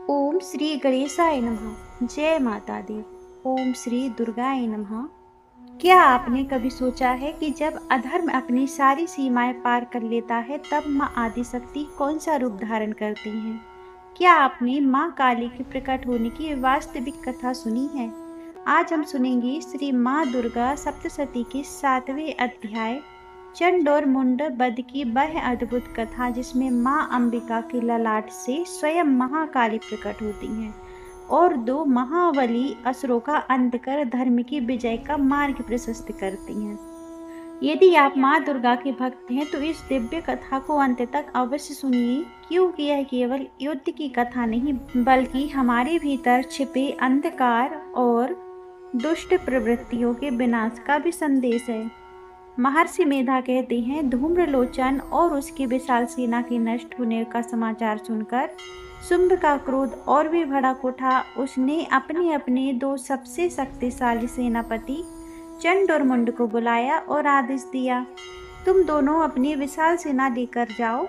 ओम श्री गणेशाय नमः। जय माता दी। ओम श्री दुर्गाय नमः। क्या आपने कभी सोचा है कि जब अधर्म अपनी सारी सीमाएं पार कर लेता है तब माँ आदिशक्ति कौन सा रूप धारण करती हैं? क्या आपने माँ काली के प्रकट होने की वास्तविक कथा सुनी है? आज हम सुनेंगे श्री माँ दुर्गा सप्तशती के 7वें अध्याय चंड और मुंड वध की वह अद्भुत कथा, जिसमें माँ अंबिका के ललाट से स्वयं महाकाली प्रकट होती हैं और दो महाबली असुरों का अंत कर धर्म की विजय का मार्ग प्रशस्त करती हैं। यदि आप माँ दुर्गा के भक्त हैं तो इस दिव्य कथा को अंत तक अवश्य सुनिए, क्योंकि यह केवल युद्ध की कथा नहीं बल्कि हमारे भीतर छिपे अंधकार और दुष्ट प्रवृत्तियों के विनाश का भी संदेश है। महर्षि मेधा कहते हैं, धूम्रलोचन और उसकी विशाल सेना के नष्ट होने का समाचार सुनकर शुंभ का क्रोध और भी भड़क उठा। उसने अपने अपने दो सबसे शक्तिशाली सेनापति चंड और मुंड को बुलाया और आदेश दिया, तुम दोनों अपनी विशाल सेना लेकर जाओ।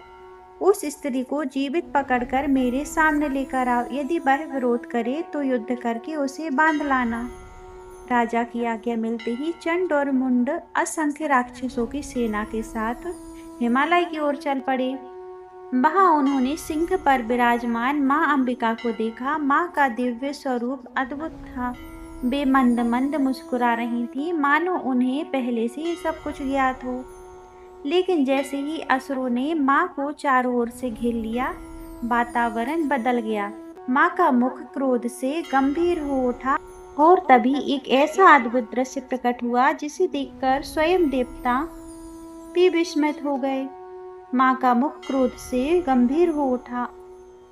उस स्त्री को जीवित पकड़कर मेरे सामने लेकर आओ। यदि वह विरोध करे तो युद्ध करके उसे बांध लाना। राजा की आज्ञा मिलते ही चंड और मुंड असंख्य राक्षसों की सेना के साथ हिमालय की ओर चल पड़े। वहां उन्होंने सिंह पर विराजमान माँ अंबिका को देखा। माँ का दिव्य स्वरूप अद्भुत था। वे मंद मंद मुस्कुरा रही थी, मानो उन्हें पहले से ही सब कुछ ज्ञात हो। लेकिन जैसे ही असुरों ने माँ को चारों ओर से घेर लिया, वातावरण बदल गया। माँ का मुख क्रोध से गंभीर हो उठा और तभी एक ऐसा अद्भुत दृश्य प्रकट हुआ जिसे देखकर स्वयं देवता भी विस्मित हो गए। माँ का मुख क्रोध से गंभीर हो उठा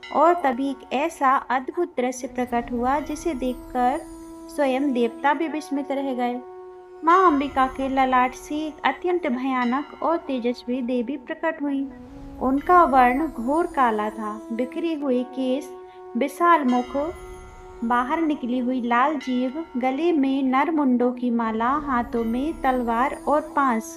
और तभी एक ऐसा अद्भुत दृश्य प्रकट हुआ जिसे देखकर स्वयं देवता भी विस्मित रह गए। माँ अंबिका के ललाट से एक अत्यंत भयानक और तेजस्वी देवी प्रकट हुई। उनका वर्ण घोर काला था। बिखरे हुए केस, विशाल मुख, बाहर निकली हुई लाल जीभ, गले में नरमुंडों की माला, हाथों में तलवार और पास।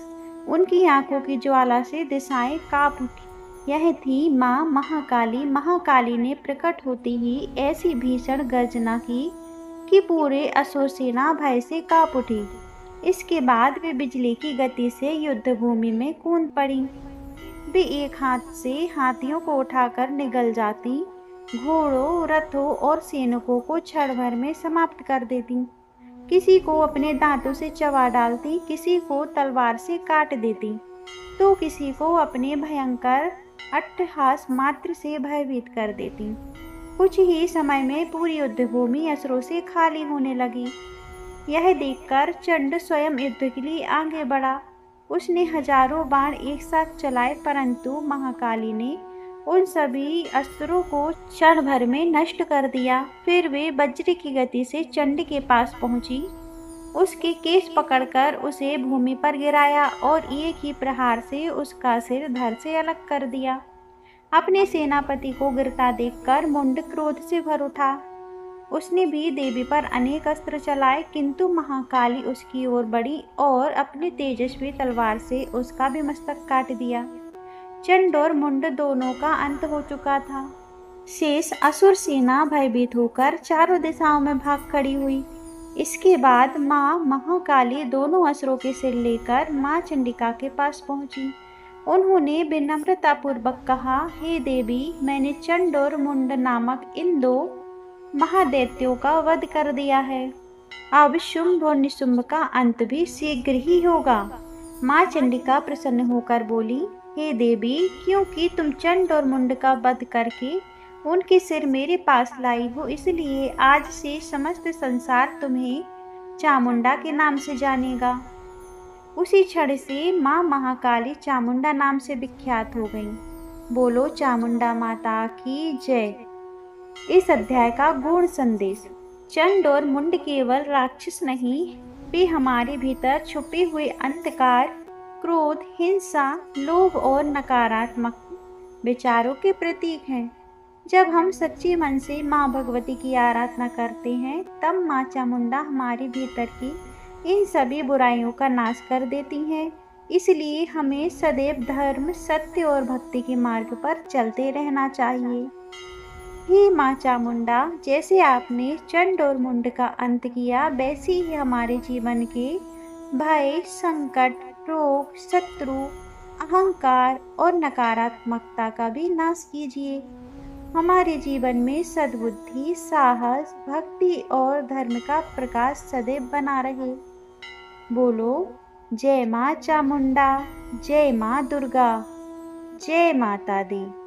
उनकी आंखों की ज्वाला से दिशाएं कांप उठी। यह थी माँ महाकाली। महाकाली ने प्रकट होते ही ऐसी भीषण गर्जना की कि पूरे असुर सेना भय से कांप उठी। इसके बाद वे बिजली की गति से युद्ध भूमि में कूद पड़ी। वे एक हाथ से हाथियों को उठाकर निगल जाती, घोड़ों, रथों और सैनिकों को क्षण भर में समाप्त कर देती। किसी को अपने दांतों से चबा डालती, किसी को तलवार से काट देती, तो किसी को अपने भयंकर अट्टहास मात्र से भयभीत कर देती। कुछ ही समय में पूरी युद्ध भूमि असुरों से खाली होने लगी। यह देखकर चंड स्वयं युद्ध के लिए आगे बढ़ा। उसने हजारों बाण एक साथ चलाए, परंतु महाकाली ने उन सभी अस्त्रों को क्षण भर में नष्ट कर दिया। फिर वे वज्र की गति से चंड के पास पहुंची, उसके केश पकड़कर उसे भूमि पर गिराया और एक ही प्रहार से उसका सिर धड़ से अलग कर दिया। अपने सेनापति को गिरता देखकर मुंड क्रोध से भर उठा। उसने भी देवी पर अनेक अस्त्र चलाए, किंतु महाकाली उसकी ओर बढ़ी और अपनी तेजस्वी तलवार से उसका भी मस्तक काट दिया। चंड और मुंड दोनों का अंत हो चुका था। शेष असुर सेना भयभीत होकर चारों दिशाओं में भाग खड़ी हुई। इसके बाद माँ महाकाली दोनों असुरों के सिर लेकर माँ चंडिका के पास पहुंची। उन्होंने विनम्रतापूर्वक कहा, हे देवी, मैंने चंड और मुंड नामक इन दो महादैत्यों का वध कर दिया है। अब शुंभ और निशुंभ का अंत भी शीघ्र ही होगा। माँ चंडिका प्रसन्न होकर बोली, हे देवी, क्योंकि तुम चंड और मुंड का वध करके उनके सिर मेरे पास लाई हो, इसलिए आज से समस्त संसार तुम्हें चामुंडा के नाम से जानेगा। उसी क्षण से माँ महाकाली चामुंडा नाम से विख्यात हो गई। बोलो चामुंडा माता की जय। इस अध्याय का गूढ़ संदेश। चंड और मुंड केवल राक्षस नहीं, वे हमारे भीतर छुपे हुए अंधकार, क्रोध, हिंसा, लोभ और नकारात्मक विचारों के प्रतीक हैं। जब हम सच्चे मन से माँ भगवती की आराधना करते हैं, तब माँ चामुंडा हमारे भीतर की इन सभी बुराइयों का नाश कर देती हैं। इसलिए हमें सदैव धर्म, सत्य और भक्ति के मार्ग पर चलते रहना चाहिए। हे माँ चामुंडा, जैसे आपने चंड और मुंड का अंत किया, वैसे ही हमारे जीवन के भय, संकट, रोग, शत्रु, अहंकार और नकारात्मकता का भी नाश कीजिए। हमारे जीवन में सद्बुद्धि, साहस, भक्ति और धर्म का प्रकाश सदैव बना रहे। बोलो जय माँ चामुंडा, जय माँ दुर्गा, जय माता दी।